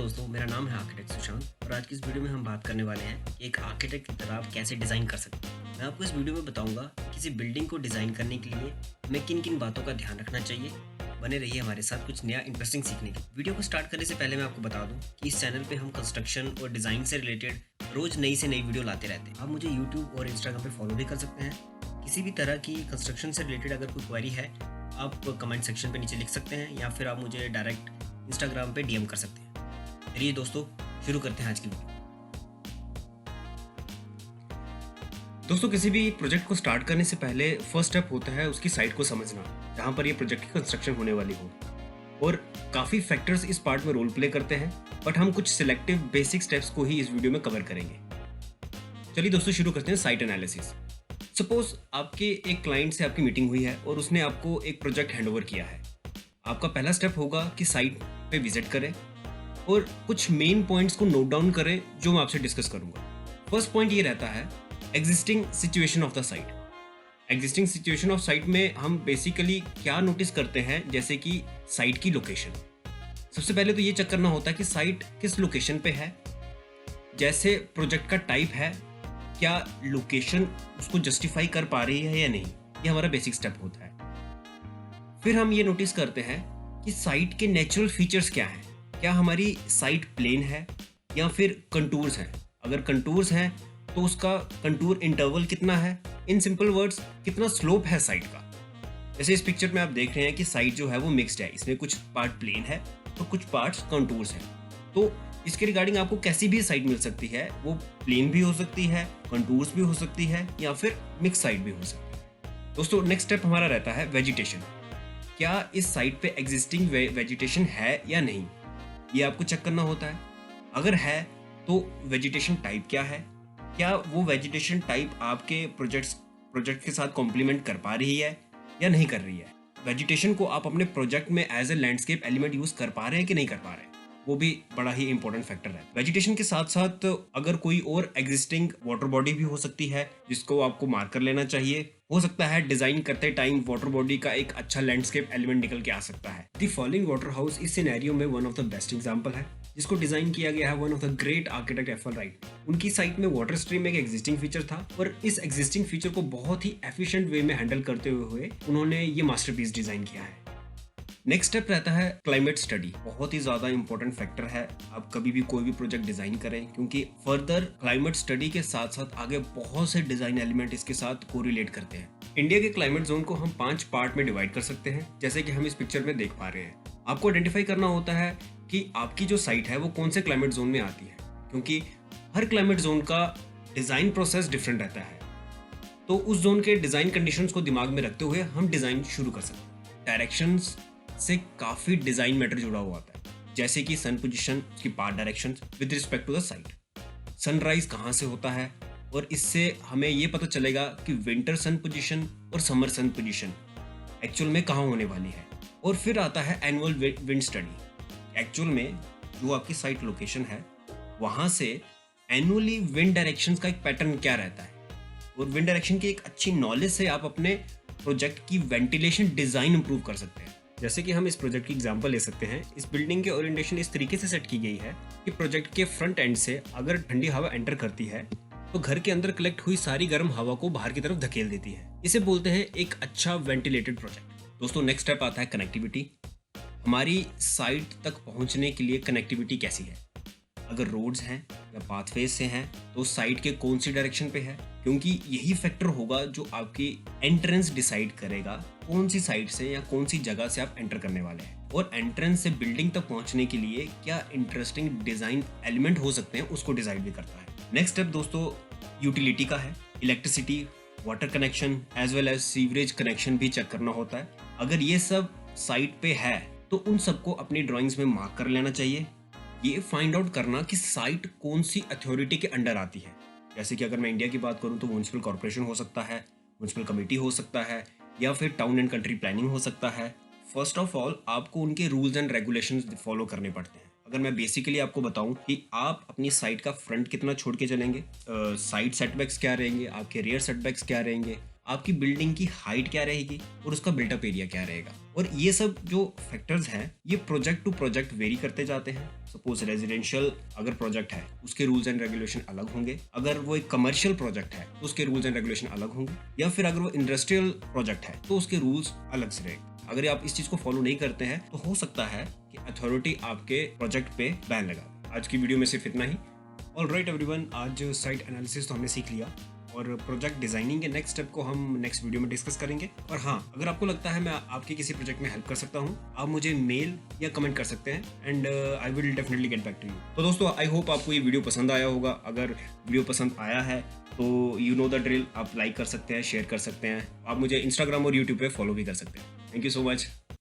दोस्तों, मेरा नाम है आर्किटेक्ट सुशांत और आज की इस वीडियो में हम बात करने वाले हैं कि एक आर्किटेक्ट की तरह आप कैसे डिज़ाइन कर सकते हैं। मैं आपको इस वीडियो में बताऊंगा कि किसी बिल्डिंग को डिज़ाइन करने के लिए हमें किन किन बातों का ध्यान रखना चाहिए। बने रहिए हमारे साथ कुछ नया इंटरेस्टिंग सीखने के। वीडियो को स्टार्ट करने से पहले मैं आपको बता दूं कि इस चैनल पे हम कंस्ट्रक्शन और डिज़ाइन से रिलेटेड रोज़ नई से नई वीडियो लाते रहते हैं। आप मुझे यूट्यूब और इंस्टाग्राम पर फॉलो भी कर सकते हैं। किसी भी तरह की कंस्ट्रक्शन से रिलेटेड अगर कोई क्वेरी है आप कमेंट सेक्शन पे नीचे लिख सकते हैं या फिर आप मुझे डायरेक्ट इंस्टाग्राम पे डीएम कर सकते हैं। चलिए दोस्तों, शुरू करते हैं आज की वीडियो। दोस्तों, किसी भी प्रोजेक्ट को स्टार्ट करने से पहले फर्स्ट स्टेप होता है उसकी साइट को समझना, जहाँ पर ये प्रोजेक्ट की कंस्ट्रक्शन होने वाली हो। और काफ़ी फैक्टर्स इस पार्ट में रोल प्ले करते हैं, बट हम कुछ सिलेक्टिव बेसिक स्टेप्स को ही इस वीडियो में कवर करेंगे। चलिए दोस्तों, शुरू करते हैं साइट एनालिसिस। सपोज आपके एक क्लाइंट से आपकी मीटिंग हुई है और उसने आपको एक प्रोजेक्ट हैंडओवर किया है। आपका पहला स्टेप होगा कि साइट पे विजिट करें और कुछ मेन पॉइंट्स को नोट डाउन करें जो मैं आपसे डिस्कस करूंगा। फर्स्ट पॉइंट ये रहता है existing situation of the site. Existing situation of site में हम बेसिकली क्या नोटिस करते हैं, जैसे कि साइट की लोकेशन। सबसे पहले तो ये चेक करना होता है कि साइट किस लोकेशन पे है, जैसे प्रोजेक्ट का टाइप है, क्या लोकेशन उसको जस्टिफाई कर पा रही है या नहीं। ये हमारा बेसिक स्टेप होता है। फिर हम ये नोटिस करते हैं कि साइट के नेचुरल फीचर्स क्या हैं। क्या हमारी साइट प्लेन है या फिर कंटूर्स हैं। अगर कंटूर्स हैं तो उसका कंटूर इंटरवल कितना है, इन सिंपल वर्ड्स कितना स्लोप है साइट का। जैसे इस पिक्चर में आप देख रहे हैं कि साइट जो है वो मिक्स्ड है, इसमें कुछ पार्ट प्लेन है तो कुछ पार्ट्स कंटूर्स हैं। तो इसके रिगार्डिंग आपको कैसी भी साइट मिल सकती है, वो प्लेन भी हो सकती है, कंटूर्स भी हो सकती है या फिर मिक्स साइट भी हो सकती है। दोस्तों, नेक्स्ट स्टेप हमारा रहता है वेजिटेशन। क्या इस साइट पे एग्जिस्टिंग वेजिटेशन है या नहीं, ये आपको चेक करना होता है। अगर है तो वेजिटेशन टाइप क्या है, क्या वो वेजिटेशन टाइप आपके प्रोजेक्ट के साथ कॉम्प्लीमेंट कर पा रही है या नहीं कर रही है। वेजिटेशन को आप अपने प्रोजेक्ट में as a landscape element use कर पा रहे हैं कि नहीं कर पा रहे हैं, वो भी बड़ा ही इंपॉर्टेंट फैक्टर है। वेजिटेशन के साथ साथ अगर कोई और एग्जिस्टिंग वाटर बॉडी भी हो सकती है जिसको आपको मार्क कर लेना चाहिए। हो सकता है डिजाइन करते टाइम वाटर बॉडी का एक अच्छा लैंडस्केप एलिमेंट निकल के आ सकता है। द फॉलोइंग वाटर हाउस इस सिनेरियो में one of the best example है, जिसको डिजाइन किया गया है one of the great architect FL right. उनकी साइट में वाटर स्ट्रीम एक एग्जिस्टिंग फीचर था और इस एग्जिस्टिंग फीचर को बहुत ही एफिशिएंट वे में हैंडल करते हुए उन्होंने ये मास्टरपीस डिजाइन किया है। नेक्स्ट स्टेप रहता है क्लाइमेट स्टडी। बहुत ही ज्यादा इंपॉर्टेंट फैक्टर है आप कभी भी कोई भी प्रोजेक्ट डिजाइन करें, क्योंकि फर्दर क्लाइमेट स्टडी के साथ साथ आगे बहुत से डिजाइन एलिमेंट इसके साथ कोरिलेट करते हैं। इंडिया के क्लाइमेट जोन को हम 5 पार्ट में डिवाइड कर सकते हैं, जैसे कि हम इस पिक्चर में देख पा रहे हैं। आपको आइडेंटिफाई करना होता है कि आपकी जो साइट है वो कौन से क्लाइमेट जोन में आती है, क्योंकि हर क्लाइमेट जोन का डिजाइन प्रोसेस डिफरेंट रहता है। तो उस जोन के डिजाइन कंडीशंस को दिमाग में रखते हुए हम डिजाइन शुरू कर सकते हैं। डायरेक्शंस से काफी डिजाइन मैटर जुड़ा हुआ होता है, जैसे कि सन पोजीशन, उसकी path direction with respect to the site. Sunrise कहाँ से होता है और इससे हमें ये पता चलेगा कि विंटर सन पोजीशन और समर सन पोजीशन एक्चुअल में कहाँ होने वाली है। और फिर आता है एनुअल विंड स्टडी। एक्चुअल में जो आपकी साइट लोकेशन है वहाँ से एनुअली विंड डायरेक्शन का एक पैटर्न क्या रहता है, और विंड डायरेक्शन की एक अच्छी नॉलेज से आप अपने प्रोजेक्ट की वेंटिलेशन डिजाइन इंप्रूव कर सकते हैं। जैसे कि हम इस प्रोजेक्ट की एग्जांपल ले सकते हैं। इस बिल्डिंग की ओरिएंटेशन इस तरीके से सेट की गई है कि प्रोजेक्ट के फ्रंट एंड से अगर ठंडी हवा एंटर करती है तो घर के अंदर कलेक्ट हुई सारी गर्म हवा को बाहर की तरफ धकेल देती है। इसे बोलते हैं एक अच्छा वेंटिलेटेड प्रोजेक्ट। दोस्तों, नेक्स्ट स्टेप आता है कनेक्टिविटी। हमारी साइट तक पहुंचने के लिए कनेक्टिविटी कैसी है। अगर रोड्स हैं या पाथवेज से हैं तो साइट के कौन सी डायरेक्शन पे है, क्योंकि यही फैक्टर होगा जो आपकी एंट्रेंस डिसाइड करेगा कौन सी साइट से या कौन सी जगह से आप एंटर करने वाले हैं। और एंट्रेंस से बिल्डिंग तक पहुंचने के लिए क्या इंटरेस्टिंग डिजाइन एलिमेंट हो सकते हैं उसको डिसाइड भी करता है। नेक्स्ट स्टेप दोस्तों यूटिलिटी का है। Electricity, water connection as well as sewerage connection भी चेक करना होता है। अगर ये सब साइट पे है तो उन सबको अपनी ड्राइंग्स में मार्क कर लेना चाहिए। ये फाइंड आउट करना कि साइट कौन सी अथॉरिटी के अंडर आती है, जैसे कि अगर मैं इंडिया की बात करूं तो म्युनिसिपल कॉर्पोरेशन हो सकता है, म्युनिसिपल कमेटी हो सकता है या फिर टाउन एंड कंट्री प्लानिंग हो सकता है। फर्स्ट ऑफ ऑल आपको उनके रूल्स एंड रेगुलेशंस फॉलो करने पड़ते हैं। अगर मैं बेसिकली आपको बताऊं कि आप अपनी साइट का फ्रंट कितना छोड़ के चलेंगे, साइड सेटबैक्स क्या रहेंगे, आपके रियर सेटबैक्स क्या रहेंगे, आपकी बिल्डिंग की हाइट क्या रहेगी और उसका बिल्टअप एरिया क्या रहेगा। और ये सब जो फैक्टर्स हैं ये प्रोजेक्ट टू प्रोजेक्ट वेरी करते जाते हैं। सपोज रेजिडेंशियल अगर प्रोजेक्ट है उसके रूल्स एंड रेगुलेशन अलग होंगे, अगर वो एक कमर्शियल प्रोजेक्ट है तो उसके रूल्स एंड रेगुलेशन अलग होंगे, या फिर अगर वो इंडस्ट्रियल प्रोजेक्ट है तो उसके रूल्स अलग से रहेंगे। अगर आप इस चीज को फॉलो नहीं करते हैं तो हो सकता है कि अथॉरिटी आपके प्रोजेक्ट पे बैन लगा दे। आज की वीडियो में सिर्फ इतना ही। ऑलराइट एवरीवन, आज साइट एनालिसिस तो हमने सीख लिया और प्रोजेक्ट डिजाइनिंग के नेक्स्ट स्टेप को हम नेक्स्ट वीडियो में डिस्कस करेंगे। और हाँ, अगर आपको लगता है मैं आपके किसी प्रोजेक्ट में हेल्प कर सकता हूँ, आप मुझे मेल या कमेंट कर सकते हैं and I will definitely get back to you. तो दोस्तों, आई होप आपको ये वीडियो पसंद आया होगा। अगर वीडियो पसंद आया है तो यू नो द ड्रिल, आप लाइक कर सकते हैं, शेयर कर सकते हैं, आप मुझे इंस्टाग्राम और यूट्यूब पे फॉलो भी कर सकते हैं। Thank you so much.